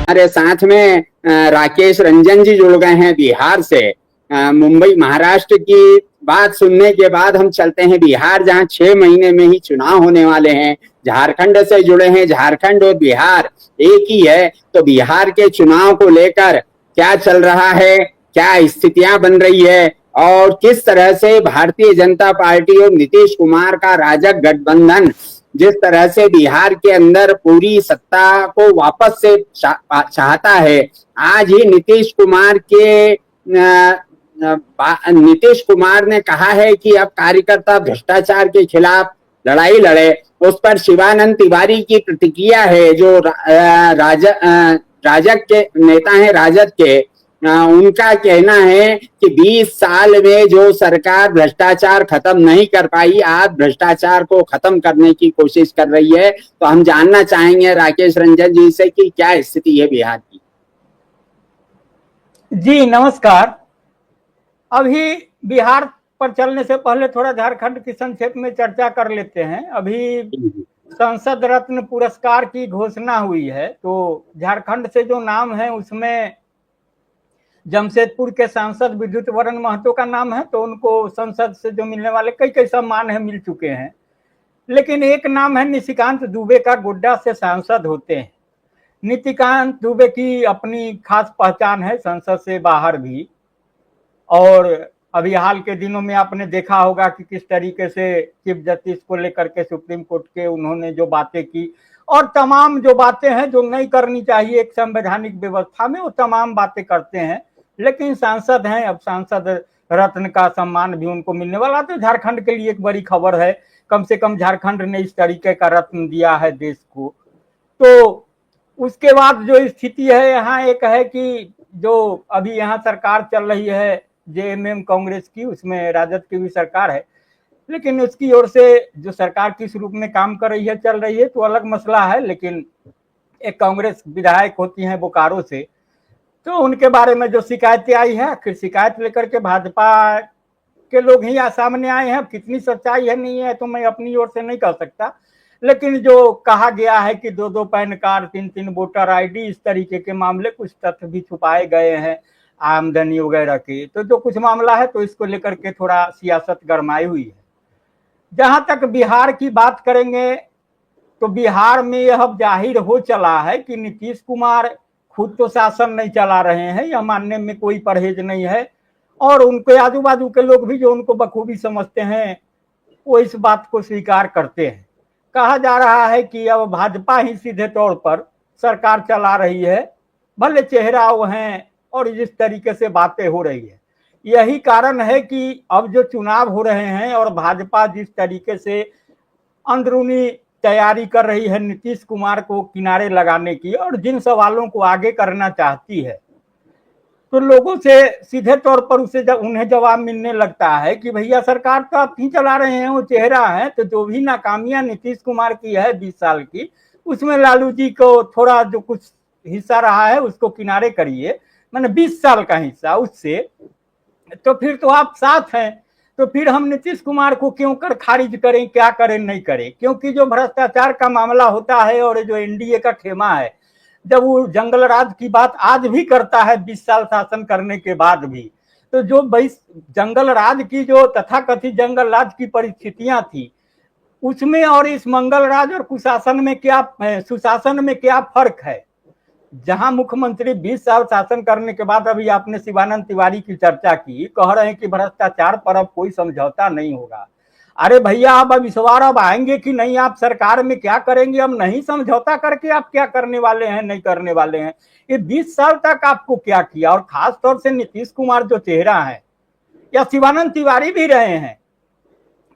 हमारे साथ में राकेश रंजन जी जुड़ गए हैं बिहार से। मुंबई महाराष्ट्र की बात सुनने के बाद हम चलते हैं बिहार, जहां 6 महीने में ही चुनाव होने वाले हैं। झारखंड से जुड़े हैं, झारखंड और बिहार एक ही है। तो बिहार के चुनाव को लेकर क्या चल रहा है, क्या स्थितियां बन रही है और किस तरह से भारतीय जनता पार्टी और नीतीश कुमार का राजग गठबंधन जिस तरह से बिहार के अंदर पूरी सत्ता को वापस से चाहता है। आज ही नीतीश कुमार ने कहा है कि अब कार्यकर्ता भ्रष्टाचार के खिलाफ लड़ाई लड़े। उस पर शिवानंद तिवारी की प्रतिक्रिया है, जो राजग के नेता हैं, राजद के। उनका कहना है कि 20 साल में जो सरकार भ्रष्टाचार खत्म नहीं कर पाई, आज भ्रष्टाचार को खत्म करने की कोशिश कर रही है। तो हम जानना चाहेंगे राकेश रंजन जी से कि क्या स्थिति है बिहार की। जी नमस्कार। अभी बिहार पर चलने से पहले थोड़ा झारखंड की संक्षेप में चर्चा कर लेते हैं। अभी संसद रत्न पुरस्कार की घोषणा हुई है, तो झारखंड से जो नाम है उसमें जमशेदपुर के सांसद विद्युत वरण महतो का नाम है। तो उनको संसद से जो मिलने वाले कई कई सम्मान है मिल चुके हैं। लेकिन एक नाम है निशिकांत दुबे का, गोड्डा से सांसद होते हैं। निशिकांत दुबे की अपनी खास पहचान है संसद से बाहर भी। और अभी हाल के दिनों में आपने देखा होगा कि किस तरीके से चीफ जस्टिस को लेकर के सुप्रीम कोर्ट के उन्होंने जो बातें की और तमाम जो बातें हैं जो नहीं करनी चाहिए एक संवैधानिक व्यवस्था में, वो तमाम बातें करते हैं। लेकिन सांसद हैं, अब सांसद रत्न का सम्मान भी उनको मिलने वाला। तो झारखंड के लिए एक बड़ी खबर है, कम से कम झारखंड ने इस तरीके का रत्न दिया है देश को। तो उसके बाद जो स्थिति है यहाँ एक है कि जो अभी यहाँ सरकार चल रही है जेएमएम कांग्रेस की, उसमें राजद की भी सरकार है, लेकिन उसकी ओर से जो सरकार किस रूप में काम कर रही है, चल रही है, तो अलग मसला है। लेकिन एक कांग्रेस विधायक होती हैं बोकारो से, तो उनके बारे में जो शिकायतें आई है, आखिर शिकायत लेकर के भाजपा के लोग ही सामने आए हैं। कितनी सच्चाई है नहीं है तो मैं अपनी ओर से नहीं कह सकता, लेकिन जो कहा गया है कि 2-2 पैन कार्ड, 3-3 वोटर आईडी, इस तरीके के मामले, कुछ तथ्य भी छुपाए गए हैं आमदनी वगैरह के। तो जो कुछ मामला है तो इसको लेकर के थोड़ा सियासत गरमाई हुई है। जहां तक बिहार की बात करेंगे तो बिहार में यह अब जाहिर हो चला है कि नीतीश कुमार खुद तो शासन नहीं चला रहे हैं, यह मानने में कोई परहेज नहीं है। और उनके आजू बाजू के लोग भी जो उनको बखूबी समझते हैं वो इस बात को स्वीकार करते हैं। कहा जा रहा है कि अब भाजपा ही सीधे तौर पर सरकार चला रही है, भले चेहरा वो हैं और जिस तरीके से बातें हो रही है। यही कारण है कि अब जो चुनाव हो रहे हैं और भाजपा जिस तरीके से अंदरूनी तैयारी कर रही है नीतीश कुमार को किनारे लगाने की और जिन सवालों को आगे करना चाहती है, तो लोगों से सीधे तौर पर उसे जब उन्हें जवाब मिलने लगता है कि भैया सरकार तो आप ही चला रहे हैं, वो चेहरा है। तो जो भी नाकामियां नीतीश कुमार की है 20 साल की, उसमें लालू जी को थोड़ा जो कुछ हिस्सा रहा है उसको किनारे करिए, मैंने 20 साल का हिस्सा उससे, तो फिर तो आप साथ हैं। तो फिर हम नीतीश कुमार को क्यों कर खारिज करें, क्या करें नहीं करें। क्योंकि जो भ्रष्टाचार का मामला होता है और जो एनडीए का खेमा है, जब वो जंगल राज की बात आज भी करता है 20 साल शासन करने के बाद भी, तो जो जंगल राज की जो तथाकथित जंगल राज की परिस्थितियां थी उसमें और इस मंगल राज और कुशासन में क्या, सुशासन में क्या फर्क है। जहां मुख्यमंत्री 20 साल शासन करने के बाद, अभी आपने शिवानंद तिवारी की चर्चा की, कह रहे हैं कि भ्रष्टाचार पर अब कोई समझौता नहीं होगा। अरे भैया अब इस बार अब आएंगे कि नहीं, आप सरकार में क्या करेंगे, अब नहीं समझौता करके आप क्या करने वाले हैं, नहीं करने वाले हैं। ये 20 साल तक आपको क्या किया। और खास तौर से नीतीश कुमार जो चेहरा है, या शिवानंद तिवारी भी रहे हैं,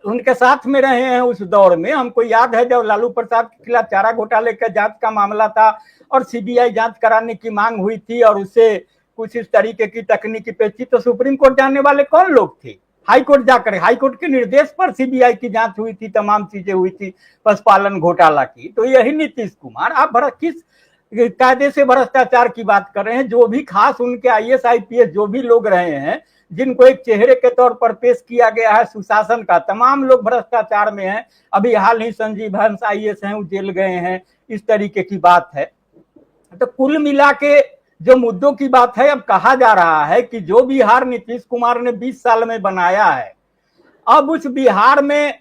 उनके साथ में रहे हैं उस दौर में। हमको याद है जब लालू प्रसाद के खिलाफ चारा घोटाले के जांच का मामला था और सीबीआई जांच कराने की मांग हुई थी और उससे कुछ इस तरीके की तकनीकी पेश थी, तो सुप्रीम कोर्ट जाने वाले कौन लोग थे, हाई कोर्ट जाकर, हाई कोर्ट के निर्देश पर सीबीआई की जांच हुई थी, तमाम चीजें हुई थी पशुपालन घोटाला की। तो यही नीतीश कुमार, आप किस कायदे से भ्रष्टाचार की बात कर रहे हैं। जो भी खास उनके आईएएस आईपीएस जो भी लोग रहे हैं, जिनको एक चेहरे के तौर पर पेश किया गया है सुशासन का, तमाम लोग भ्रष्टाचार में हैं। अभी हाल ही संजीव हंस आईएएस हैं, वो जेल गए हैं, इस तरीके की बात है। तो कुल मिला के जो मुद्दों की बात है, अब कहा जा रहा है कि जो बिहार नीतीश कुमार ने 20 साल में बनाया है, अब उस बिहार में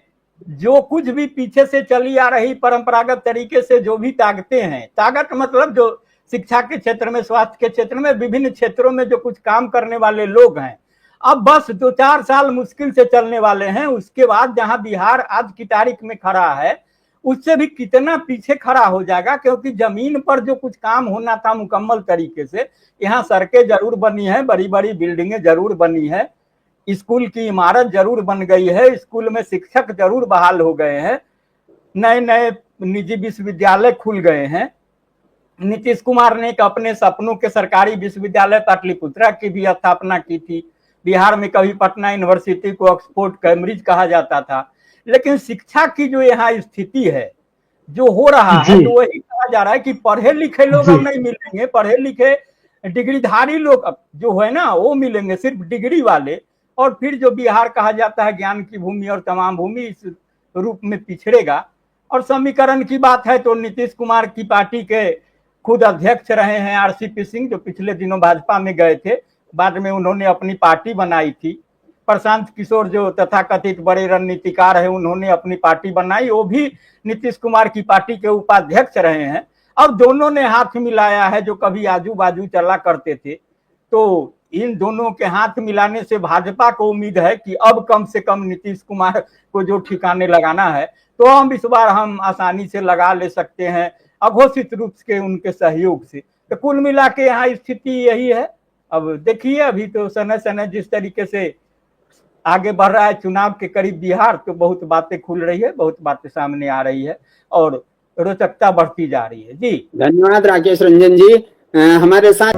जो कुछ भी पीछे से चली आ रही परंपरागत तरीके से जो भी ताकतें हैं, ताकत मतलब जो शिक्षा के क्षेत्र में, स्वास्थ्य के क्षेत्र में, विभिन्न क्षेत्रों में जो कुछ काम करने वाले लोग हैं, अब बस 2-4 साल मुश्किल से चलने वाले हैं। उसके बाद जहां बिहार आज की तारीख में खड़ा है, उससे भी कितना पीछे खड़ा हो जाएगा, क्योंकि जमीन पर जो कुछ काम होना था मुकम्मल तरीके से, यहाँ सड़कें जरूर बनी है, बड़ी बड़ी बिल्डिंगें जरूर बनी है, स्कूल की इमारत जरूर बन गई है, स्कूल में शिक्षक जरूर बहाल हो गए हैं, नए नए निजी विश्वविद्यालय खुल गए हैं। नीतीश कुमार ने एक अपने सपनों के सरकारी विश्वविद्यालय पाटलिपुत्रा की भी स्थापना की थी। बिहार में कभी पटना यूनिवर्सिटी को ऑक्सफोर्ड कैम्ब्रिज कहा जाता था, लेकिन शिक्षा की जो यहाँ स्थिति है, जो हो रहा है, तो वही कहा जा रहा है कि पढ़े लिखे लोग अब नहीं मिलेंगे, पढ़े लिखे डिग्रीधारी लोग जो है ना वो मिलेंगे, सिर्फ डिग्री वाले। और फिर जो बिहार कहा जाता है ज्ञान की भूमि और तमाम भूमि, इस रूप में पिछड़ेगा। और समीकरण की बात है तो नीतीश कुमार की पार्टी के खुद अध्यक्ष रहे हैं आरसीपी सिंह, जो पिछले दिनों भाजपा में गए थे, बाद में उन्होंने अपनी पार्टी बनाई थी। प्रशांत किशोर जो तथाकथित बड़े रणनीतिकार है, उन्होंने अपनी पार्टी बनाई, वो भी नीतीश कुमार की पार्टी के उपाध्यक्ष रहे हैं। अब दोनों ने हाथ मिलाया है, जो कभी आजू बाजू चला करते थे। तो इन दोनों के हाथ मिलाने से भाजपा को उम्मीद है कि अब कम से कम नीतीश कुमार को जो ठिकाने लगाना है, तो हम इस बार हम आसानी से लगा ले सकते हैं, अघोषित रूप से उनके सहयोग से। तो कुल मिला के यहाँ स्थिति यही है। अब देखिए, अभी तो समय समय जिस तरीके से आगे बढ़ रहा है चुनाव के करीब बिहार, तो बहुत बातें खुल रही है, बहुत बातें सामने आ रही है और रोचकता बढ़ती जा रही है। जी धन्यवाद राकेश रंजन जी। हमारे साथ